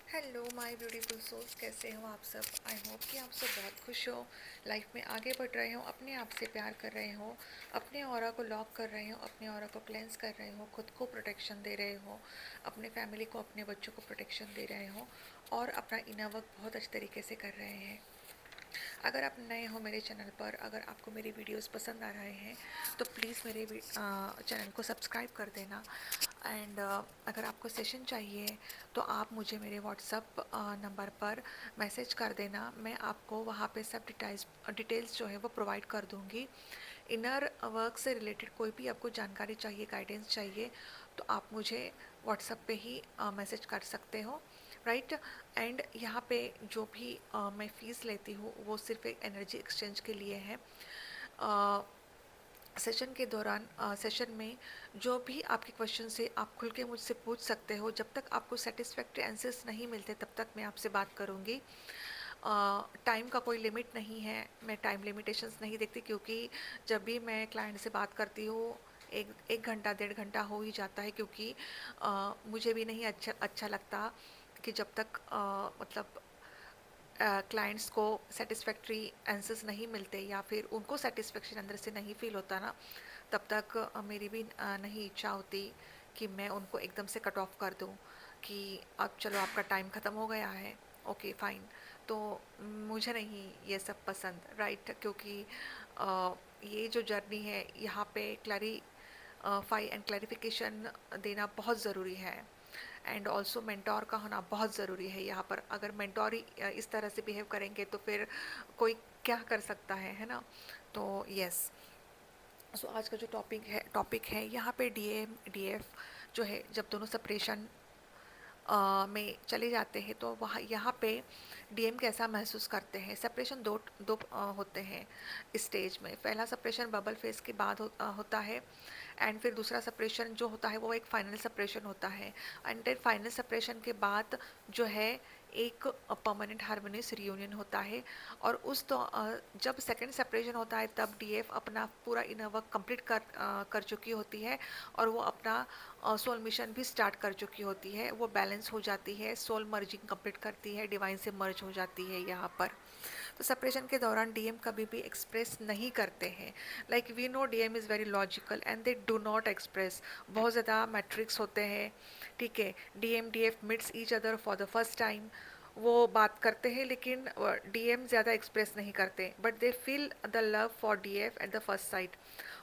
Hello my beautiful souls, कैसे हो आप सब। आई होप कि आप सब बहुत खुश हो, लाइफ में आगे बढ़ रहे हो, अपने आप से प्यार कर रहे हो, अपने ऑरा को लॉक कर रहे हो, अपने ऑरा को क्लेंस कर रहे हो, खुद को प्रोटेक्शन दे रहे हो, अपने फैमिली को, अपने बच्चों को प्रोटेक्शन दे रहे हो और अपना इनर वर्क बहुत अच्छे तरीके से कर रहे हैं। अगर आप नए हो मेरे चैनल पर, अगर आपको मेरी वीडियोस पसंद आ रहे हैं तो प्लीज़ मेरे चैनल को सब्सक्राइब कर देना। एंड अगर आपको सेशन चाहिए तो आप मुझे मेरे व्हाट्सअप नंबर पर मैसेज कर देना। मैं आपको वहाँ पे सब डिटेल्स जो है वो प्रोवाइड कर दूँगी। इनर वर्क से रिलेटेड कोई भी आपको जानकारी चाहिए, गाइडेंस चाहिए, तो आप मुझे व्हाट्सएप पे ही मैसेज कर सकते हो, राइट। एंड यहाँ पे जो भी मैं फ़ीस लेती हूँ वो सिर्फ एक एनर्जी एक्सचेंज के लिए है। सेशन के दौरान सेशन में जो भी आपके क्वेश्चन से आप खुल के मुझसे पूछ सकते हो। जब तक आपको सेटिस्फैक्ट्री आंसर्स नहीं मिलते तब तक मैं आपसे बात करूँगी। टाइम का कोई लिमिट नहीं है, मैं टाइम लिमिटेशंस नहीं देखती, क्योंकि जब भी मैं क्लाइंट से बात करती हूँ एक एक घंटा 1.5 घंटा हो ही जाता है, क्योंकि मुझे भी नहीं अच्छा लगता कि जब तक मतलब क्लाइंट्स को सेटिस्फैक्ट्री आंसर्स नहीं मिलते या फिर उनको सेटिस्फेक्शन अंदर से नहीं फील होता ना, तब तक मेरी भी नहीं इच्छा होती कि मैं उनको एकदम से कट ऑफ कर दूं कि अब चलो आपका टाइम ख़त्म हो गया है, ओके फाइन। तो मुझे नहीं ये सब पसंद, राइट, क्योंकि ये जो जर्नी है यहाँ पे क्लैरिफाई एंड क्लैरिफिकेशन देना बहुत ज़रूरी है। एंड ऑल्सो मेंटोर का होना बहुत ज़रूरी है यहाँ पर। अगर मेंटोर ही इस तरह से बिहेव करेंगे तो फिर कोई क्या कर सकता है ना। तो यस, सो आज का जो टॉपिक है यहाँ पे डीएम डीएफ जो है, जब दोनों सेपरेशन में चले जाते हैं तो वहाँ यहाँ पे डीएम कैसा महसूस करते हैं। सेपरेशन दो दो होते हैं इस स्टेज में। पहला सेपरेशन बबल फेज के बाद होता है, एंड फिर दूसरा सेपरेशन जो होता है वो एक फाइनल सेपरेशन होता है। एंड देन फाइनल सेपरेशन के बाद जो है एक परमानेंट हार्मोनियस रियूनियन होता है। और जब सेकंड सेपरेशन होता है तब डीएफ अपना पूरा इनर वर्क कंप्लीट कर चुकी होती है और वो अपना सोल मिशन भी स्टार्ट कर चुकी होती है। वो बैलेंस हो जाती है, सोल मर्जिंग कंप्लीट करती है, डिवाइन से मर्ज हो जाती है यहाँ पर। तो सेपरेशन के दौरान डीएम कभी भी एक्सप्रेस नहीं करते हैं। Like we know DM is very logical and they do not express. बहुत ज़्यादा मैट्रिक्स होते हैं, ठीक है। DM DF meets each other for the first time, वो बात करते हैं लेकिन डीएम ज़्यादा एक्सप्रेस नहीं करते, but they feel the love for DF at the first sight.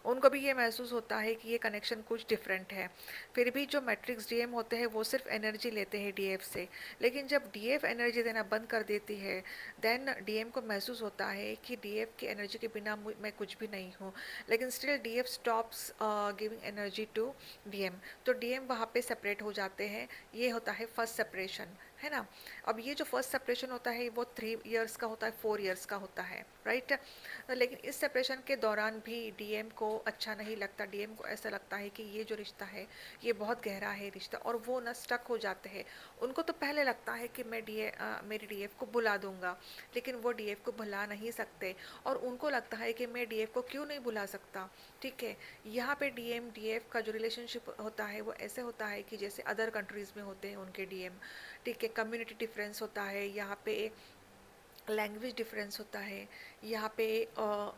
उनको भी ये महसूस होता है कि ये कनेक्शन कुछ डिफरेंट है। फिर भी जो मैट्रिक्स डीएम होते हैं वो सिर्फ एनर्जी लेते हैं डीएफ से, लेकिन जब डीएफ एनर्जी देना बंद कर देती है देन डीएम को महसूस होता है कि डीएफ की एनर्जी के बिना मैं कुछ भी नहीं हूँ। लेकिन still DF stops giving energy to DM, तो डीएम वहाँ पे सेपरेट हो जाते हैं। ये होता है फर्स्ट सेपरेशन, है ना। अब ये जो फर्स्ट सेपरेशन होता है वो 3 इयर्स का होता है, 4 इयर्स का होता है, राइट। लेकिन इस सेपरेशन के दौरान भी डीएम को अच्छा नहीं लगता। डीएम को ऐसा लगता है कि ये जो रिश्ता है ये बहुत गहरा है रिश्ता, और वो ना स्टक हो जाते हैं। उनको तो पहले लगता है कि मैं मेरी डीएफ को बुला दूंगा, लेकिन वो डीएफ को बुला नहीं सकते। और उनको लगता है कि मैं डीएफ को क्यों नहीं बुला सकता, ठीक है। यहाँ पे डीएम डीएफ का जो रिलेशनशिप होता है वो ऐसे होता है कि जैसे अदर कंट्रीज़ में होते हैं उनके डीएम, ठीक है। कम्युनिटी डिफरेंस होता है यहाँ पे, लैंग्वेज डिफरेंस होता है यहाँ पे,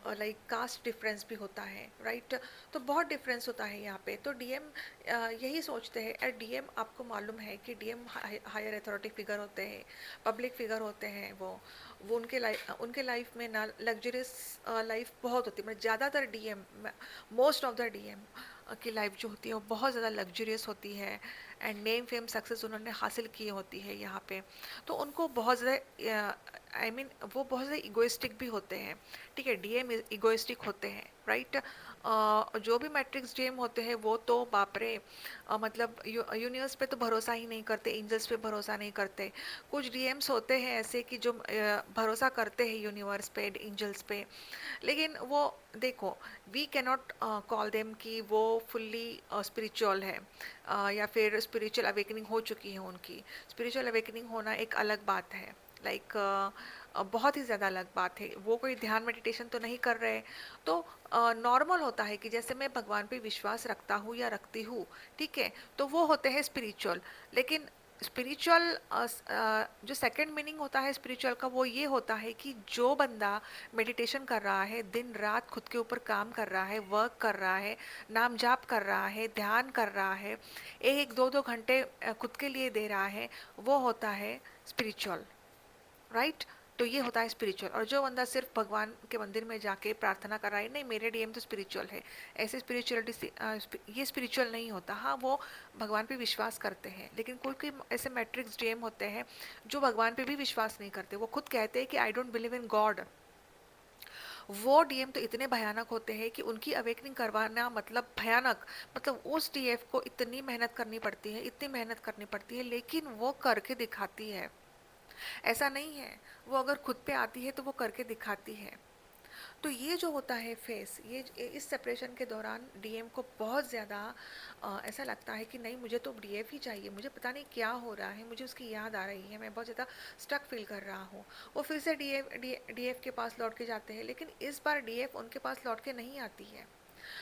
लाइक कास्ट डिफरेंस भी होता है, राइट। तो बहुत डिफरेंस होता है यहाँ पे। तो डीएम यही सोचते हैं, और डीएम आपको मालूम है कि डीएम हायर अथॉरिटी फिगर होते हैं, पब्लिक फिगर होते हैं। वो उनके लाइफ में ना लग्जरियस लाइफ बहुत होती है। मतलब ज़्यादातर DM, most of the DM की लाइफ जो होती है वो बहुत ज़्यादा लग्जरियस होती है, एंड नेम फेम सक्सेस उन्होंने हासिल की होती है यहाँ पे। तो उनको बहुत ज़्यादा वो बहुत ज़्यादा इगोइस्टिक भी होते हैं, ठीक है। डीएम इगोइस्टिक होते हैं, राइट। जो भी मैट्रिक्स डीएम होते हैं वो तो बाप रे, मतलब यूनिवर्स पे तो भरोसा ही नहीं करते, एंजल्स पे भरोसा नहीं करते। कुछ डीएम्स होते हैं ऐसे कि जो भरोसा करते हैं यूनिवर्स पे, एंजल्स पे, लेकिन वो देखो, वी कैनॉट कॉल देम कि वो फुल्ली स्पिरिचुअल है, या फिर स्पिरिचुअल अवेकनिंग हो चुकी है उनकी। स्पिरिचुअल अवेकनिंग होना एक अलग बात है, लाइक बहुत ही ज़्यादा अलग बात है। वो कोई ध्यान मेडिटेशन तो नहीं कर रहे, तो नॉर्मल होता है कि जैसे मैं भगवान पे विश्वास रखता हूँ या रखती हूँ, ठीक है, तो वो होते हैं स्पिरिचुअल। लेकिन स्पिरिचुअल जो सेकंड मीनिंग होता है स्पिरिचुअल का, वो ये होता है कि जो बंदा मेडिटेशन कर रहा है, दिन रात खुद के ऊपर काम कर रहा है, वर्क कर रहा है, नाम जाप कर रहा है, ध्यान कर रहा है, एक दो दो घंटे खुद के लिए दे रहा है, वो होता है स्पिरिचुअल, राइट। तो ये होता है स्पिरिचुअल। और जो बंदा सिर्फ भगवान के मंदिर में जाके प्रार्थना कर रहा है, नहीं मेरे डीएम तो स्पिरिचुअल है, ऐसे स्पिरिचुअलिटी ये स्पिरिचुअल नहीं होता। हाँ, वो भगवान पे विश्वास करते हैं, लेकिन कोई कोई ऐसे मैट्रिक्स डीएम होते हैं जो भगवान पे भी विश्वास नहीं करते, वो खुद कहते हैं कि I don't believe in God. वो डीएम तो इतने भयानक होते हैं कि उनकी अवेकनिंग करवाना मतलब भयानक, मतलब उस डीएफ को इतनी मेहनत करनी पड़ती है, इतनी मेहनत करनी पड़ती है, लेकिन वो करके दिखाती है। ऐसा नहीं है, वो अगर खुद पे आती है तो वो करके दिखाती है। तो ये जो होता है फेस, ये इस सेपरेशन के दौरान डीएम को बहुत ज़्यादा ऐसा लगता है कि नहीं मुझे तो डीएफ ही चाहिए, मुझे पता नहीं क्या हो रहा है, मुझे उसकी याद आ रही है, मैं बहुत ज़्यादा स्टक फील कर रहा हूँ। वो फिर से डीएफ के पास लौट के जाते हैं, लेकिन इस बार डीएफ उनके पास लौट के नहीं आती है,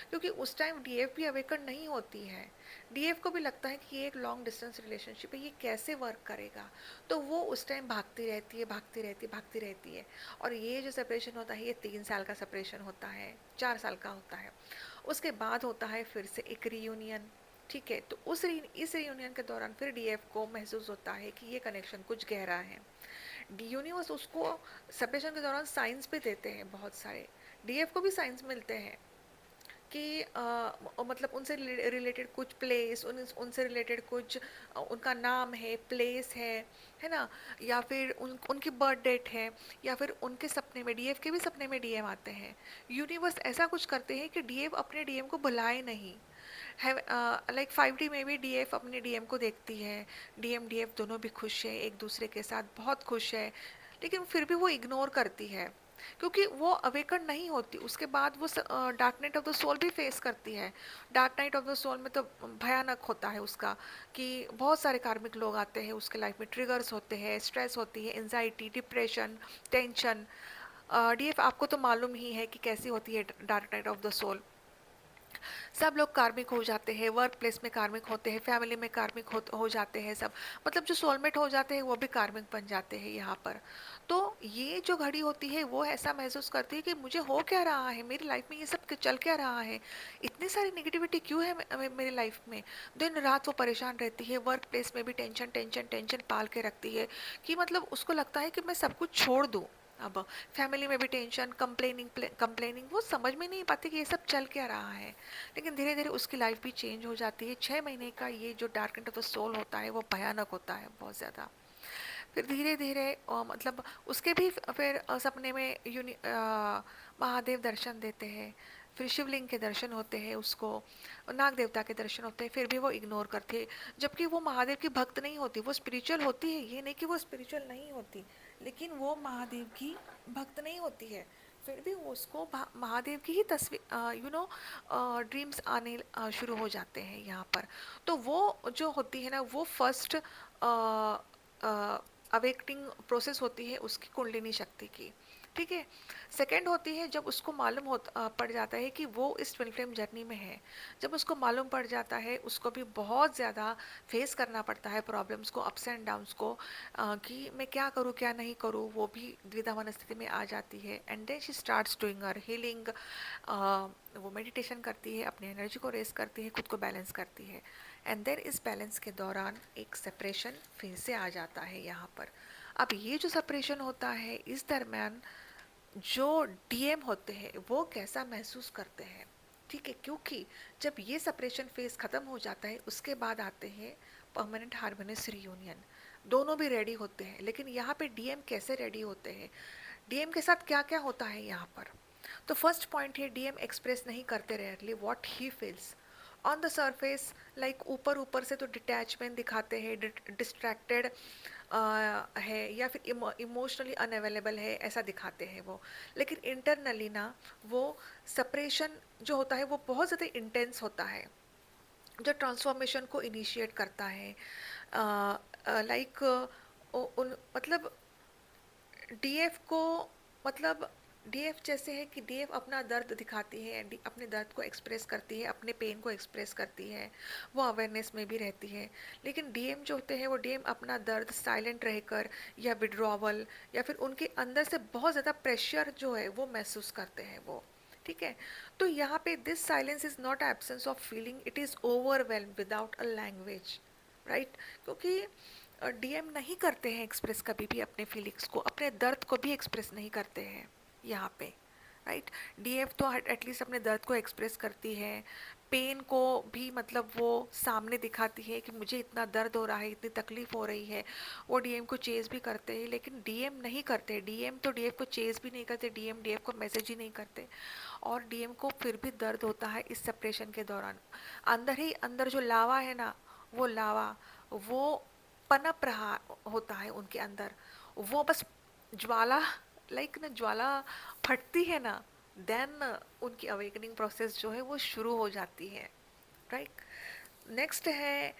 क्योंकि उस टाइम डीएफ भी अवेकन नहीं होती है। डीएफ को भी लगता है कि ये एक लॉन्ग डिस्टेंस रिलेशनशिप है, ये कैसे वर्क करेगा। तो वो उस टाइम भागती रहती है, भागती रहती है, भागती रहती है। और ये जो सेपरेशन होता है, ये 3 साल का सेपरेशन होता है, 4 साल का होता है। उसके बाद होता है फिर से एक रीयूनियन। ठीक है, तो इस रीयूनियन के दौरान फिर डीएफ को महसूस होता है कि ये कनेक्शन कुछ गहरा है। डी यूनिवर्स उसको सेपरेशन के दौरान साइंस भी देते हैं बहुत सारे, डीएफ को भी साइंस मिलते हैं कि मतलब उनसे रिलेटेड कुछ प्लेस, उनसे रिलेटेड कुछ उनका नाम है, प्लेस है ना, या फिर उनकी बर्थ डेट है, या फिर उनके सपने में, डीएफ के भी सपने में डीएम आते हैं। यूनिवर्स ऐसा कुछ करते हैं कि डीएफ अपने डीएम को बुलाए नहीं है। लाइक 5D में भी डीएफ अपने डीएम को देखती है, डीएम डीएफ दोनों भी खुश है, एक दूसरे के साथ बहुत खुश है, लेकिन फिर भी वो इग्नोर करती है, क्योंकि वो अवेकन नहीं होती। उसके बाद वो dark night of the soul भी फेस करती है। Dark night of the soul में तो भयानक होता है उसका, कि बहुत सारे कार्मिक लोग आते हैं उसके लाइफ में, ट्रिगर्स होते हैं, स्ट्रेस होती है, एंजाइटी, डिप्रेशन, टेंशन। डीएफ आपको तो मालूम ही है कि कैसी होती है dark night of the soul. सब लोग कार्मिक हो जाते हैं, वर्क प्लेस में कार्मिक होते हैं, फैमिली में कार्मिक हो जाते हैं सब, मतलब जो सोलमेट हो जाते हैं वो भी कार्मिक बन जाते हैं यहाँ पर। तो ये जो घड़ी होती है वो ऐसा महसूस करती है कि मुझे हो क्या रहा है, मेरी लाइफ में ये सब चल क्या रहा है, इतनी सारी नेगेटिविटी क्यों है मेरी लाइफ में। दिन रात वो परेशान रहती है, वर्क प्लेस में भी टेंशन टेंशन टेंशन पाल के रखती है, कि मतलब उसको लगता है कि मैं सब कुछ छोड़ दूँ। अब फैमिली में भी टेंशन, कंप्लेनिंग कंप्लेनिंग, वो समझ में नहीं पाती कि ये सब चल क्या रहा है। लेकिन धीरे धीरे उसकी लाइफ भी चेंज हो जाती है। 6 महीने का ये जो dark night of the soul होता है वो भयानक होता है बहुत ज़्यादा। फिर धीरे धीरे मतलब उसके भी फिर सपने में महादेव दर्शन देते हैं, फिर शिवलिंग के दर्शन होते हैं उसको, नाग देवता के दर्शन होते हैं, फिर भी वो इग्नोर करती है। जबकि वो महादेव की भक्त नहीं होती, वो स्पिरिचुअल होती है, ये नहीं कि वो स्पिरिचुअल नहीं होती, लेकिन वो महादेव की भक्त नहीं होती है। फिर भी वो उसको महादेव की ही तस्वीर ड्रीम्स आने शुरू हो जाते हैं यहाँ पर। तो वो जो होती है ना, वो फर्स्ट अवेकनिंग प्रोसेस होती है उसकी कुंडलिनी शक्ति की। ठीक है। सेकंड होती है जब उसको मालूम पड़ जाता है कि वो इस ट्विन फ्लेम जर्नी में है। जब उसको मालूम पड़ जाता है, उसको भी बहुत ज़्यादा फेस करना पड़ता है प्रॉब्लम्स को, अप्स एंड डाउन्स को, कि मैं क्या करूँ क्या नहीं करूँ, वो भी द्विधा मन स्थिति में आ जाती है। And then she starts doing her healing. वो मेडिटेशन करती है, अपनी एनर्जी को रेस करती है, खुद को बैलेंस करती है। एंड देन इस बैलेंस के दौरान एक सेपरेशन फिर से आ जाता है यहाँ पर। अब ये जो सेपरेशन होता है, इस दरम्यान जो डीएम होते हैं वो कैसा महसूस करते हैं। ठीक है, क्योंकि जब ये सेपरेशन फेज खत्म हो जाता है, उसके बाद आते हैं परमानेंट हार्मोनियस रियूनियन। दोनों भी रेडी होते हैं, लेकिन यहाँ पे डीएम कैसे रेडी होते हैं, डीएम के साथ क्या क्या होता है यहाँ पर। तो फर्स्ट पॉइंट है, डीएम एक्सप्रेस नहीं करते rarely what he feels on the surface. Like ऊपर ऊपर से तो डिटैचमेंट दिखाते हैं, डिस्ट्रैक्टेड है, या फिर इमोशनली अनअवेलेबल है, ऐसा दिखाते हैं वो। लेकिन इंटरनली ना, वो सेपरेशन जो होता है वो बहुत ज़्यादा इंटेंस होता है, जो ट्रांसफॉर्मेशन को इनिशिएट करता है। लाइक उन मतलब डीएफ को, मतलब डीएफ जैसे है कि डीएफ अपना दर्द दिखाती है, अपने दर्द को एक्सप्रेस करती है, अपने पेन को एक्सप्रेस करती है, वो अवेयरनेस में भी रहती है। लेकिन डीएम जो होते हैं वो डीएम अपना दर्द साइलेंट रहकर या विड्रॉवल या फिर उनके अंदर से बहुत ज़्यादा प्रेशर जो है वो महसूस करते हैं वो। ठीक है, तो यहाँ पे this silence is not absence of feeling, it is overwhelm without a language, right. क्योंकि डीएम नहीं करते हैं एक्सप्रेस कभी भी अपने फीलिंग्स को, अपने दर्द को भी एक्सप्रेस नहीं करते हैं यहाँ पे, राइट। डीएफ तो एटलीस्ट अपने दर्द को एक्सप्रेस करती है, पेन को भी मतलब वो सामने दिखाती है कि मुझे इतना दर्द हो रहा है, इतनी तकलीफ हो रही है, वो डीएम को चेज भी करते हैं। लेकिन डीएम नहीं करते, डीएम तो डीएफ को चेज भी नहीं करते, डीएम डीएफ को मैसेज ही नहीं करते, और डीएम को फिर भी दर्द होता है इस सेपरेशन के दौरान। अंदर ही अंदर जो लावा है ना, वो लावा वो पनप रहा होता है उनके अंदर, वो बस ज्वाला, लाइक ना ज्वाला फटती है ना, देन उनकी अवेकनिंग प्रोसेस जो है वो शुरू हो जाती है, राइट। नेक्स्ट है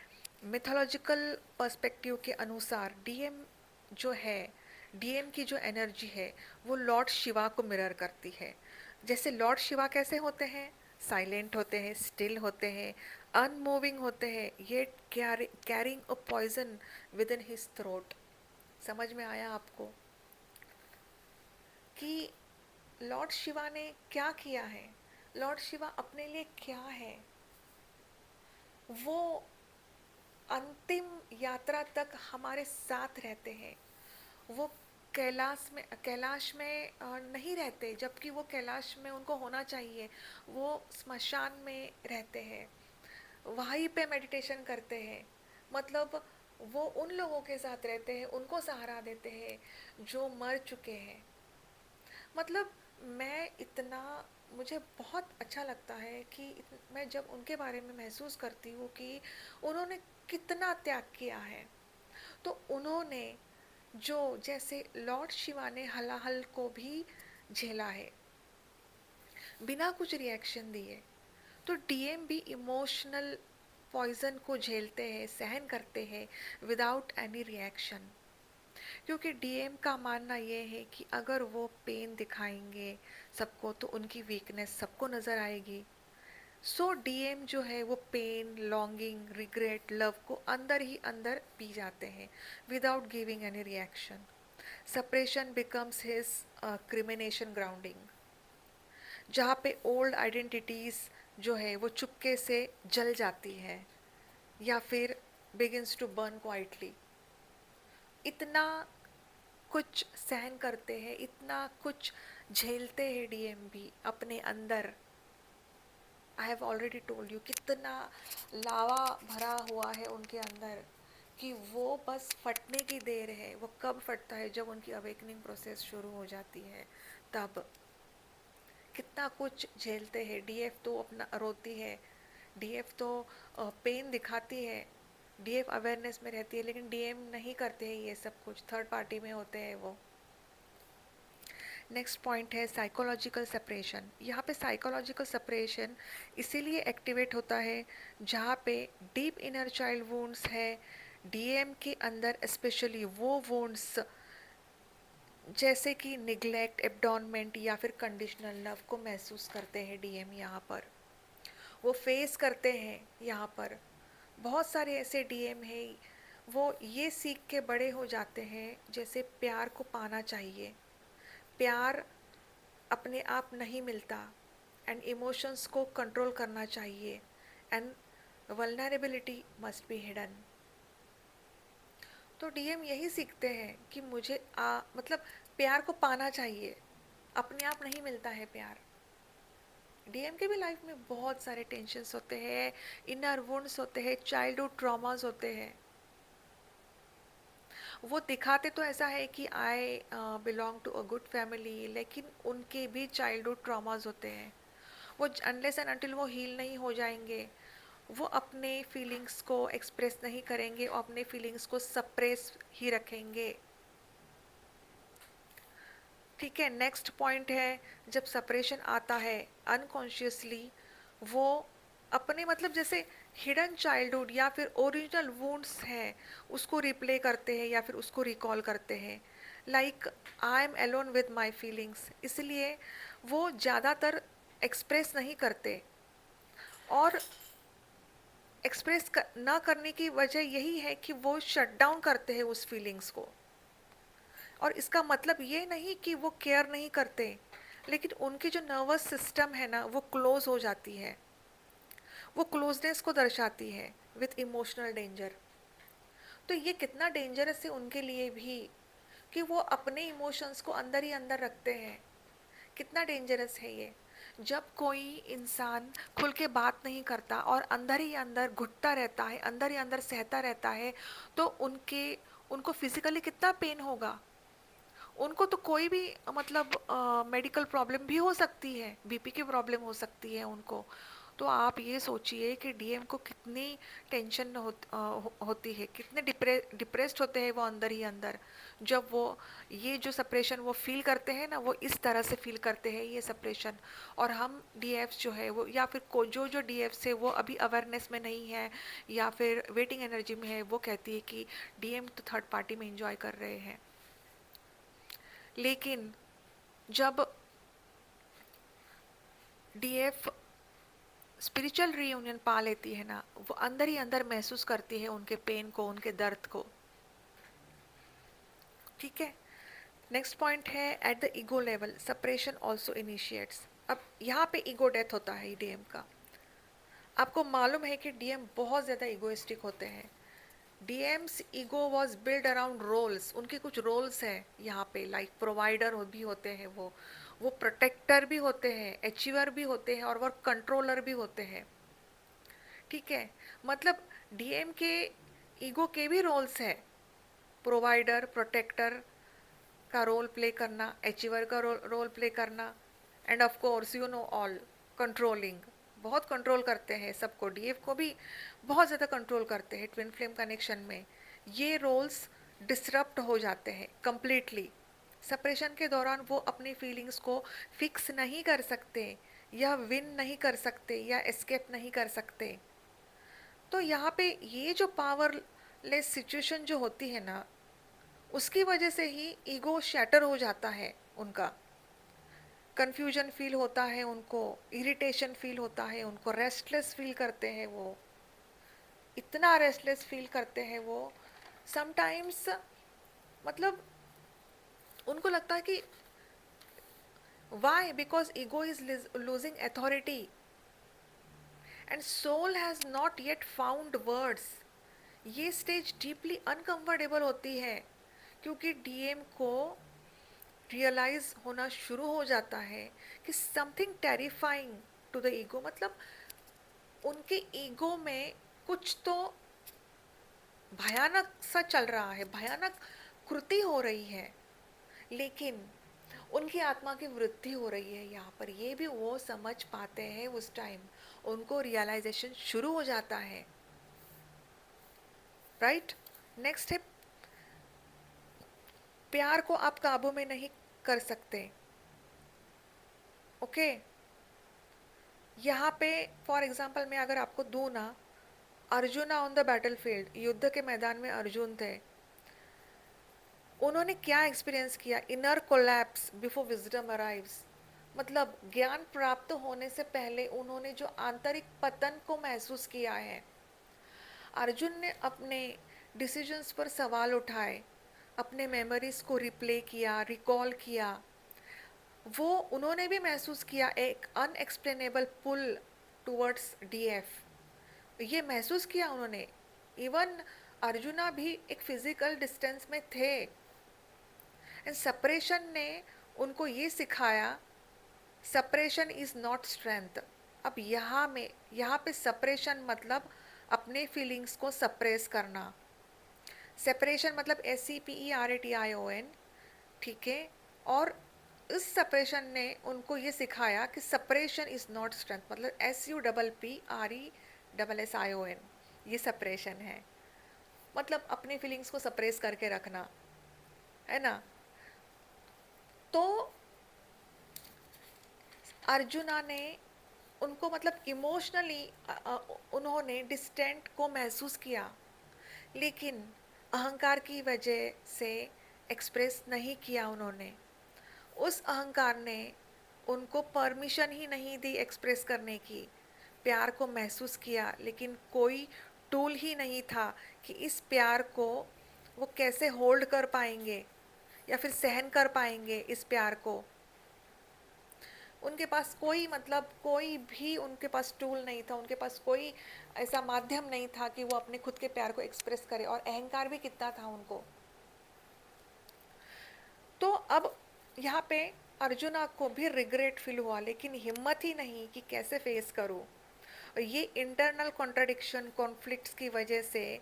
मिथोलॉजिकल पर्सपेक्टिव के अनुसार डीएम जो है, डीएम की जो एनर्जी है वो लॉर्ड शिवा को मिरर करती है। जैसे लॉर्ड शिवा कैसे होते हैं, साइलेंट होते हैं, स्टिल होते हैं, अनमूविंग होते हैं, ये caring a poison within his throat. समझ में आया आपको कि लॉर्ड शिवा ने क्या किया है, लॉर्ड शिवा अपने लिए क्या है, वो अंतिम यात्रा तक हमारे साथ रहते हैं। वो कैलाश में नहीं रहते, जबकि वो कैलाश में उनको होना चाहिए, वो स्मशान में रहते हैं, वहीं पे मेडिटेशन करते हैं। मतलब वो उन लोगों के साथ रहते हैं, उनको सहारा देते हैं जो मर चुके हैं। मतलब मैं इतना, मुझे बहुत अच्छा लगता है कि मैं जब उनके बारे में महसूस करती हूँ कि उन्होंने कितना त्याग किया है। तो उन्होंने जो, जैसे लॉर्ड शिवा ने हलाहल को भी झेला है बिना कुछ रिएक्शन दिए, तो डीएम भी इमोशनल पॉइजन को झेलते हैं, सहन करते हैं विदाउट एनी रिएक्शन। क्योंकि डीएम का मानना ये है कि अगर वो पेन दिखाएंगे सबको तो उनकी वीकनेस सबको नज़र आएगी। सो डीएम जो है वो पेन, लॉन्गिंग, रिग्रेट, लव को अंदर ही अंदर पी जाते हैं without giving any reaction. Separation becomes his crimination grounding, जहाँ पे ओल्ड आइडेंटिटीज जो है वो चुपके से जल जाती है या फिर बिगिंस टू बर्न क्वाइटली। इतना कुछ सहन करते हैं, इतना कुछ झेलते हैं डीएम भी अपने अंदर। I have already told you कितना लावा भरा हुआ है उनके अंदर, कि वो बस फटने की देर है। वो कब फटता है, जब उनकी अवेकनिंग प्रोसेस शुरू हो जाती है, तब कितना कुछ झेलते हैं। डीएफ तो अपना रोती है, डीएफ तो पेन दिखाती है, डीएफ अवेयरनेस में रहती है, लेकिन डीएम नहीं करते हैं ये सब कुछ, थर्ड पार्टी में होते हैं वो। नेक्स्ट पॉइंट है साइकोलॉजिकल सेपरेशन। यहाँ पे साइकोलॉजिकल सेपरेशन इसीलिए एक्टिवेट होता है जहाँ पे डीप इनर चाइल्ड वुंड्स है डीएम के अंदर, स्पेशली वो वुंड्स जैसे कि निग्लेक्ट, एब्डॉनमेंट या फिर कंडीशनल लव को महसूस करते हैं डीएम यहाँ पर, वो फेस करते हैं। यहाँ पर बहुत सारे ऐसे डीएम हैं, वो ये सीख के बड़े हो जाते हैं जैसे प्यार को पाना चाहिए, प्यार अपने आप नहीं मिलता, एंड इमोशंस को कंट्रोल करना चाहिए, and vulnerability must be hidden. तो डीएम यही सीखते हैं कि मुझे मतलब प्यार को पाना चाहिए, अपने आप नहीं मिलता है प्यार। डीएम के भी लाइफ में बहुत सारे टेंशन्स होते हैं, इनर वुंड्स होते हैं, चाइल्डहुड ट्रॉमास होते हैं। वो दिखाते तो ऐसा है कि I belong to a good family, लेकिन उनके भी चाइल्डहुड ट्रॉमास होते हैं। वो अनलेस एंड अनटिल वो हील नहीं हो जाएंगे, वो अपने फीलिंग्स को एक्सप्रेस नहीं करेंगे और अपने फीलिंग्स को सप्रेस ही रखेंगे। ठीक है, नेक्स्ट पॉइंट है जब सेपरेशन आता है अनकॉन्शियसली, वो अपने मतलब जैसे हिडन चाइल्डहुड या फिर ओरिजिनल वुंड्स हैं उसको रिप्ले करते हैं या फिर उसको रिकॉल करते हैं। Like I am alone with my feelings, इसलिए वो ज़्यादातर एक्सप्रेस नहीं करते। और एक्सप्रेस ना करने की वजह यही है कि वो शट डाउन करते हैं उस फीलिंग्स को। और इसका मतलब ये नहीं कि वो केयर नहीं करते, लेकिन उनकी जो नर्वस सिस्टम है ना वो क्लोज हो जाती है, वो क्लोजनेस को दर्शाती है विथ इमोशनल डेंजर। तो ये कितना डेंजरस है उनके लिए भी कि वो अपने इमोशंस को अंदर ही अंदर रखते हैं। कितना डेंजरस है ये। जब कोई इंसान खुल के बात नहीं करता और अंदर ही अंदर घुटता रहता है, अंदर ही अंदर सहता रहता है, तो उनको फिजिकली कितना पेन होगा। उनको तो कोई भी मतलब मेडिकल प्रॉब्लम भी हो सकती है, बीपी की प्रॉब्लम हो सकती है उनको। तो आप ये सोचिए कि डीएम को कितनी टेंशन होती है, कितने डिप्रेस्ड होते हैं वो अंदर ही अंदर, जब वो ये जो सप्रेशन वो फील करते हैं ना, वो इस तरह से फील करते हैं ये सप्रेशन। और हम डीएफ्स जो है वो, या फिर जो डीएफ्स है वो अभी अवेयरनेस में नहीं है या फिर वेटिंग एनर्जी में है, वो कहती है कि डीएम तो थर्ड पार्टी में इंजॉय कर रहे हैं। लेकिन जब डीएफ स्पिरिचुअल रीयूनियन पा लेती है ना, वो अंदर ही अंदर महसूस करती है उनके पेन को, उनके दर्द को। ठीक है। नेक्स्ट पॉइंट है at the ego level separation also initiates. अब यहाँ पे ईगो डेथ होता है डीएम का। आपको मालूम है कि डीएम बहुत ज़्यादा इगोइस्टिक होते हैं। DMs ego was build around roles. उनके कुछ रोल्स हैं यहाँ पे, लाइक प्रोवाइडर भी होते हैं, वो प्रोटेक्टर भी होते हैं, अचीवर भी होते हैं, और वो कंट्रोलर भी होते हैं। ठीक है। मतलब डीएम के ईगो के भी रोल्स हैं, प्रोवाइडर प्रोटेक्टर का रोल प्ले करना, अचीवर का रोल प्ले करना, end of course you know all controlling. बहुत कंट्रोल करते हैं सबको, डीएफ को भी बहुत ज़्यादा कंट्रोल करते हैं। ट्विन फ्लेम कनेक्शन में ये रोल्स डिसरप्ट हो जाते हैं कंप्लीटली। सेपरेशन के दौरान वो अपनी फीलिंग्स को फिक्स नहीं कर सकते, या विन नहीं कर सकते, या एस्केप नहीं कर सकते। तो यहाँ पे ये जो पावरलेस सिचुएशन जो होती है ना, उसकी वजह से ही ईगो शैटर हो जाता है उनका। कन्फ्यूजन फील होता है उनको, इरिटेशन फील होता है उनको, रेस्टलेस फील करते हैं वो, इतना रेस्टलेस फील करते हैं वो समटाइम्स। मतलब उनको लगता है कि why, because ego is losing authority and soul has not yet found words. ये स्टेज डीपली अनकंफर्टेबल होती है, क्योंकि डीएम को रियलाइज होना शुरू हो जाता है कि something terrifying to the ego, मतलब उनके ईगो में कुछ तो भयानक सा चल रहा है, भयानक कृति हो रही है। लेकिन उनकी आत्मा की वृद्धि हो रही है यहाँ पर, ये भी वो समझ पाते हैं उस टाइम, उनको रियलाइजेशन शुरू हो जाता है। राइट। नेक्स्ट है प्यार को आप काबू में नहीं कर सकते। ओके। यहाँ पे फॉर एग्जाम्पल मैं अगर आपको दूँ ना, Arjun on the battle field, युद्ध के मैदान में अर्जुन थे। उन्होंने क्या एक्सपीरियंस किया? Inner collapse before wisdom arrives. मतलब ज्ञान प्राप्त होने से पहले उन्होंने जो आंतरिक पतन को महसूस किया है। अर्जुन ने अपने डिसीजंस पर सवाल उठाए, अपने मेमोरीज को रिप्ले किया, रिकॉल किया। वो उन्होंने भी महसूस किया एक अनएक्सप्लेनेबल पुल टुवर्ड्स डीएफ। ये महसूस किया उन्होंने। इवन अर्जुना भी एक फिजिकल डिस्टेंस में थे, एंड सेपरेशन ने उनको ये सिखाया, सेपरेशन इज नॉट स्ट्रेंथ। अब यहाँ पे सेपरेशन मतलब अपने फीलिंग्स को सप्रेस करना। सेपरेशन मतलब SEPERATION। ठीक है। और इस सेपरेशन ने उनको ये सिखाया कि सेपरेशन इज नॉट स्ट्रेंथ, मतलब SUPPRESSION, ये सेपरेशन है। मतलब अपनी फीलिंग्स को सप्रेस करके रखना, है ना। तो अर्जुना ने उनको मतलब इमोशनली उन्होंने डिस्टेंट को महसूस किया, लेकिन अहंकार की वजह से एक्सप्रेस नहीं किया उन्होंने। उस अहंकार ने उनको परमिशन ही नहीं दी एक्सप्रेस करने की, प्यार को महसूस किया, लेकिन कोई टूल ही नहीं था कि इस प्यार को वो कैसे होल्ड कर पाएंगे या फिर सहन कर पाएंगे इस प्यार को। उनके पास कोई मतलब कोई भी उनके पास टूल नहीं था, उनके पास कोई ऐसा माध्यम नहीं था कि वो अपने खुद के प्यार को एक्सप्रेस करे, और अहंकार भी कितना था उनको। तो अब यहाँ पे अर्जुना को भी रिग्रेट फील हुआ, लेकिन हिम्मत ही नहीं कि कैसे फेस करूँ। और ये इंटरनल कॉन्ट्रडिक्शन कॉन्फ्लिक्ट्स की वजह से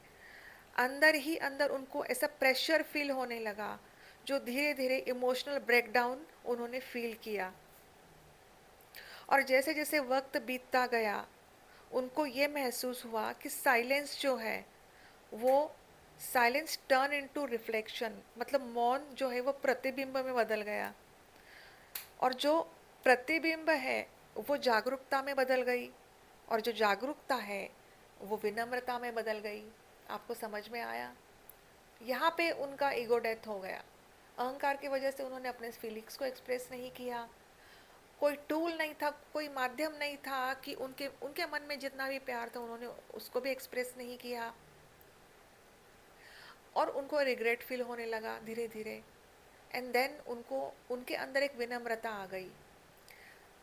अंदर ही अंदर उनको ऐसा प्रेशर फील होने लगा, जो धीरे धीरे इमोशनल ब्रेकडाउन उन्होंने फील किया। और जैसे जैसे वक्त बीतता गया, उनको ये महसूस हुआ कि साइलेंस जो है वो साइलेंस टर्न इनटू रिफ्लेक्शन, मतलब मौन जो है वो प्रतिबिंब में बदल गया, और जो प्रतिबिंब है वो जागरूकता में बदल गई, और जो जागरूकता है वो विनम्रता में बदल गई। आपको समझ में आया? यहाँ पे उनका ईगो डेथ हो गया। अहंकार की वजह से उन्होंने अपने फीलिंग्स को एक्सप्रेस नहीं किया, कोई टूल नहीं था, कोई माध्यम नहीं था कि उनके उनके मन में जितना भी प्यार था उन्होंने उसको भी एक्सप्रेस नहीं किया, और उनको रिग्रेट फील होने लगा धीरे धीरे। एंड देन उनको उनके अंदर एक विनम्रता आ गई।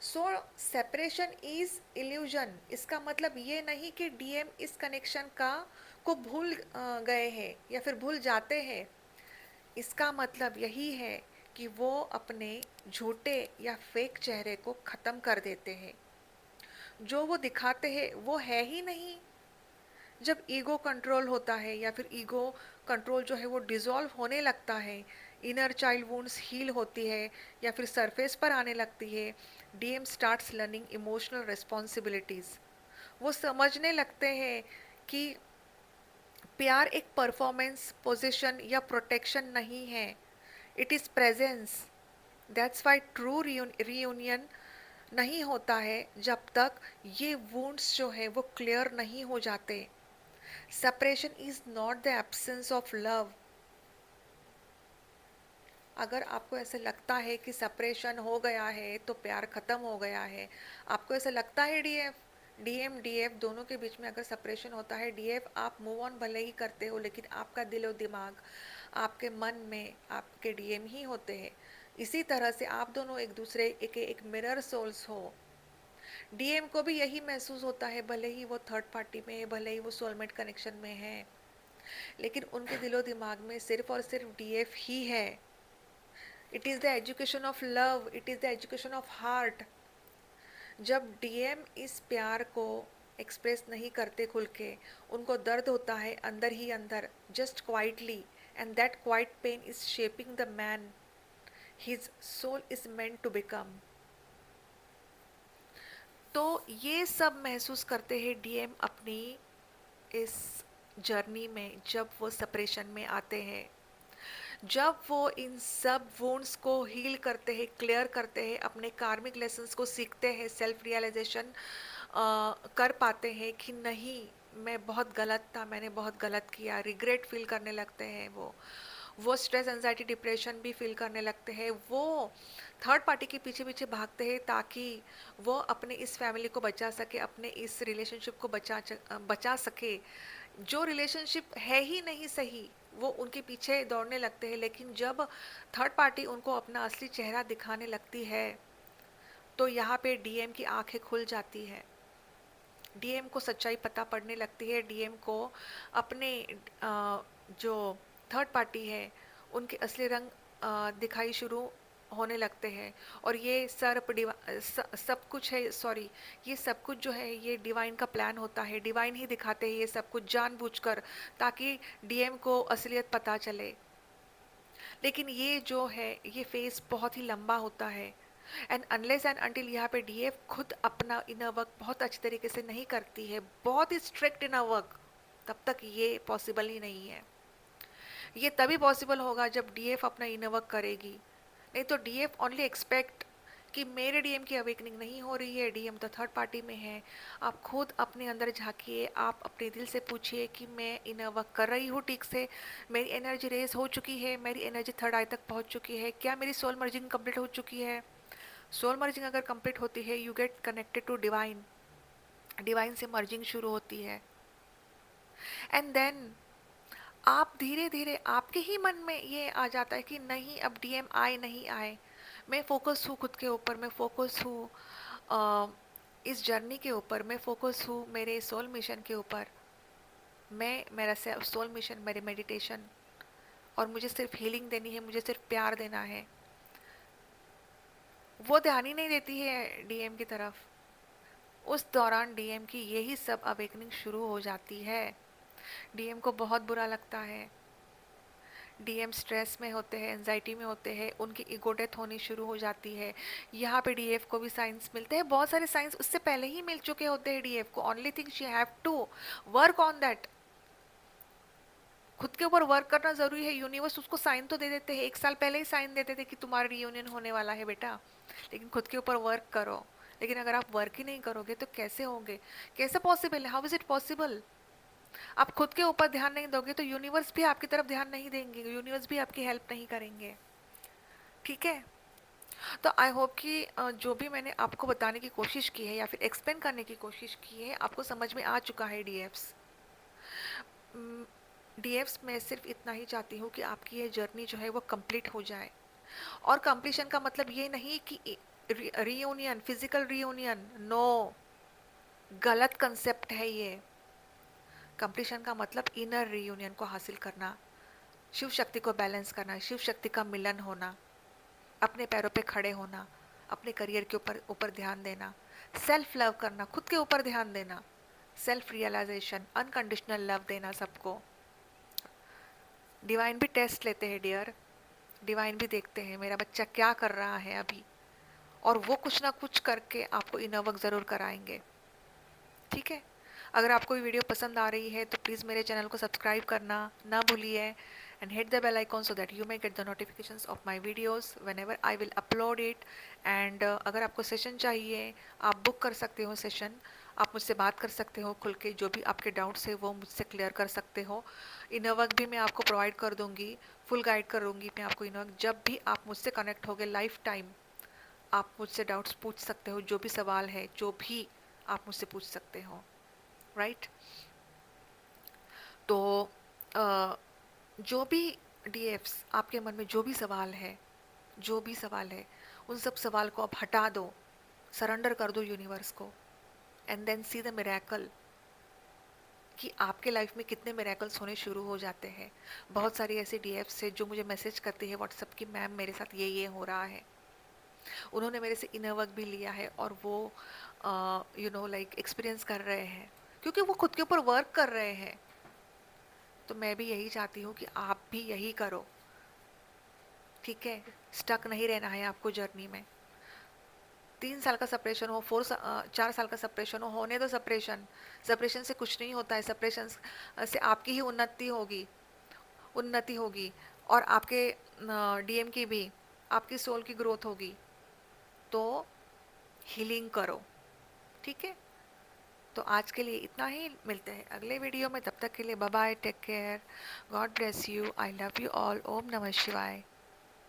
सो सेपरेशन इज इल्यूजन, इसका मतलब ये नहीं कि डीएम इस कनेक्शन का को भूल गए हैं या फिर भूल जाते हैं। इसका मतलब यही है कि वो अपने झूठे या फेक चेहरे को ख़त्म कर देते हैं। जो वो दिखाते हैं वो है ही नहीं। जब ईगो कंट्रोल होता है या फिर ईगो कंट्रोल जो है वो डिज़ोल्व होने लगता है, इनर चाइल्ड वुंड्स हील होती है या फिर सरफेस पर आने लगती है, DM starts learning emotional responsibilities. वो समझने लगते हैं कि प्यार एक परफॉर्मेंस, पोजीशन या प्रोटेक्शन नहीं है, it is presence. That's why true reunion नहीं होता है जब तक ये वुंड्स जो है वो क्लियर नहीं हो जाते। Separation is not the absence of love. अगर आपको ऐसे लगता है कि सेपरेशन हो गया है तो प्यार खत्म हो गया है, आपको ऐसा लगता है डीएफ दोनों के बीच में अगर सेपरेशन होता है, डीएफ आप मूव ऑन भले ही करते हो, लेकिन आपका दिल और दिमाग, आपके मन में आपके डीएम ही होते हैं। इसी तरह से आप दोनों एक दूसरे के एक मिरर सोल्स हो। डीएम को भी यही महसूस होता है, भले ही वो थर्ड पार्टी में है, भले ही वो सोलमेट कनेक्शन में है, लेकिन उनके दिलो दिमाग में सिर्फ और सिर्फ डीएफ ही है। It is the education of love, it is the education of heart. जब डीएम इस प्यार को एक्सप्रेस नहीं करते खुल के, उनको दर्द होता है अंदर ही अंदर, just quietly, and that quiet pain is shaping the man his soul is meant to become. तो ये सब महसूस करते हैं डीएम अपनी इस जर्नी में, जब वो सेपरेशन में आते हैं, जब वो इन सब वुंड्स को हील करते हैं, क्लियर करते हैं, अपने कार्मिक लेसन्स को सीखते हैं, सेल्फ रियलाइजेशन कर पाते हैं कि नहीं, मैं बहुत गलत था, मैंने बहुत गलत किया, रिग्रेट फील करने लगते हैं। वो स्ट्रेस, एंजाइटी, डिप्रेशन भी फील करने लगते हैं। वो थर्ड पार्टी के पीछे पीछे भागते हैं ताकि वो अपने इस फैमिली को बचा सके, अपने इस रिलेशनशिप को बचा सके। जो रिलेशनशिप है ही नहीं सही, वो उनके पीछे दौड़ने लगते हैं। लेकिन जब थर्ड पार्टी उनको अपना असली चेहरा दिखाने लगती है, तो यहाँ पे डीएम की आंखें खुल जाती है, डीएम को सच्चाई पता पड़ने लगती है, डीएम को अपने जो थर्ड पार्टी है उनके असली रंग दिखाई शुरू होने लगते हैं। और ये सब कुछ है, सॉरी, ये सब कुछ जो है ये डिवाइन का प्लान होता है, डिवाइन ही दिखाते हैं ये सब कुछ जानबूझकर, ताकि डीएम को असलियत पता चले। लेकिन ये जो है ये फेस बहुत ही लंबा होता है, एंड अनलेस एंड अनटिल यहाँ पे डीएफ खुद अपना इनर वर्क बहुत अच्छी तरीके से नहीं करती है, बहुत ही स्ट्रिक्ट इनर वर्क, तब तक ये पॉसिबल ही नहीं है। ये तभी पॉसिबल होगा जब डीएफ अपना इनर वर्क करेगी। नहीं तो डीएफ ओनली एक्सपेक्ट कि मेरे डीएम की अवेकनिंग नहीं हो रही है, डीएम तो थर्ड पार्टी में है। आप खुद अपने अंदर झांकिए, आप अपने दिल से पूछिए कि मैं इनर वर्क कर रही हूँ ठीक से, मेरी एनर्जी रेस हो चुकी है, मेरी एनर्जी थर्ड आई तक पहुँच चुकी है, क्या मेरी सोल मर्जिंग कंप्लीट हो चुकी है। सोल मर्जिंग अगर कंप्लीट होती है, you get connected to divine, divine से मर्जिंग शुरू होती है। एंड देन आप धीरे धीरे आपके ही मन में ये आ जाता है कि नहीं, अब डीएम आए नहीं आए, मैं फोकस हूँ खुद के ऊपर, मैं फोकस हूँ इस जर्नी के ऊपर, मैं फोकस हूँ मेरे सोल मिशन के ऊपर, मैं मेरा सोल मिशन, मेरे मेडिटेशन, और मुझे सिर्फ हीलिंग देनी है, मुझे सिर्फ प्यार देना है। वो ध्यान ही नहीं देती है डीएम की तरफ। उस दौरान डीएम की यही सब अवेकनिंग शुरू हो जाती है। डीएम को बहुत बुरा लगता है, डीएम स्ट्रेस में होते हैं, एंजाइटी में होते हैं, उनकी ईगो डेथ होनी शुरू हो जाती है। यहाँ पे डीएफ को भी साइंस मिलते हैं, बहुत सारे साइंस उससे पहले ही मिल चुके होते हैं डीएफ को। Only thing she have to work on that. खुद के ऊपर वर्क करना जरूरी है। यूनिवर्स उसको साइन तो दे देते हैं, 1 साल पहले ही साइन देते थे कि तुम्हारा रियूनियन होने वाला है बेटा, लेकिन खुद के ऊपर वर्क करो। लेकिन अगर आप वर्क ही नहीं करोगे तो कैसे होंगे, कैसे पॉसिबल है, हाउ इज इट पॉसिबल। आप खुद के ऊपर ध्यान नहीं दोगे तो यूनिवर्स भी आपकी तरफ ध्यान नहीं देंगे, यूनिवर्स भी आपकी हेल्प नहीं करेंगे। ठीक है। तो आई होप कि जो भी मैंने आपको बताने की कोशिश की है या फिर एक्सप्लेन करने की कोशिश की है, आपको समझ में आ चुका है डीएफ्स। डीएफ्स मैं सिर्फ इतना ही चाहती हूँ कि आपकी ये जर्नी जो है वो कंप्लीट हो जाए। और कंप्लीशन का मतलब ये नहीं कि रियूनियन, फिजिकल रियूनियन, नो, गलत कंसेप्ट है ये। कंप्लीशन का मतलब इनर रियूनियन को हासिल करना, शिव शक्ति को बैलेंस करना, शिव शक्ति का मिलन होना, अपने पैरों पे खड़े होना, अपने करियर के ऊपर ऊपर ध्यान देना, सेल्फ लव करना, खुद के ऊपर ध्यान देना, सेल्फ रियलाइजेशन, अनकंडीशनल लव देना सबको। डिवाइन भी टेस्ट लेते हैं डियर, डिवाइन भी देखते हैं मेरा बच्चा क्या कर रहा है अभी, और वो कुछ ना कुछ करके आपको इनर वर्क ज़रूर कराएंगे। ठीक है। अगर आपको ये वीडियो पसंद आ रही है तो प्लीज़ मेरे चैनल को सब्सक्राइब करना ना भूलिए, and hit the bell icon so that you may get the notifications of my videos whenever I will upload it. And अगर आपको सेशन चाहिए, आप बुक कर सकते हो सेशन, आप मुझसे बात कर सकते हो खुल के, जो भी आपके डाउट्स है वो मुझसे क्लियर कर सकते हो। इनर वर्क भी मैं आपको प्रोवाइड कर दूंगी, फुल गाइड करूँगी मैं आपको इनर वर्क। जब भी आप मुझसे कनेक्ट होगे लाइफ टाइम, आप मुझसे डाउट्स पूछ सकते हो, जो भी सवाल है जो भी आप मुझसे पूछ सकते हो, राइट। तो अ, जो भी डीएफ्स आपके मन में जो भी सवाल है, जो भी सवाल है, उन सब सवाल को आप हटा दो, सरेंडर कर दो यूनिवर्स को, and then see the miracle कि आपके लाइफ में कितने मिरेकल्स होने शुरू हो जाते हैं। बहुत सारी ऐसी डीएफ्स है जो मुझे मैसेज करती है व्हाट्सएप की, मैम मेरे साथ ये हो रहा है। उन्होंने मेरे से इनर वर्क भी लिया है और वो यू नो लाइक एक्सपीरियंस कर रहे हैं, क्योंकि वो खुद के ऊपर वर्क कर रहे हैं। तो मैं भी यही चाहती हूँ कि आप भी यही करो। ठीक है। स्टक नहीं रहना है आपको जर्नी में। 3 साल का सेपरेशन हो, 4 साल का सेपरेशन हो, होने दो सेपरेशन। सेपरेशन से कुछ नहीं होता है, सेपरेशन से आपकी ही उन्नति होगी, उन्नति होगी, और आपके डीएम की भी, आपकी सोल की ग्रोथ होगी। तो हीलिंग करो। ठीक है। तो आज के लिए इतना ही, मिलते हैं अगले वीडियो में, तब तक के लिए bye bye, take care, God bless you, I love you all, ओम नमः शिवाय।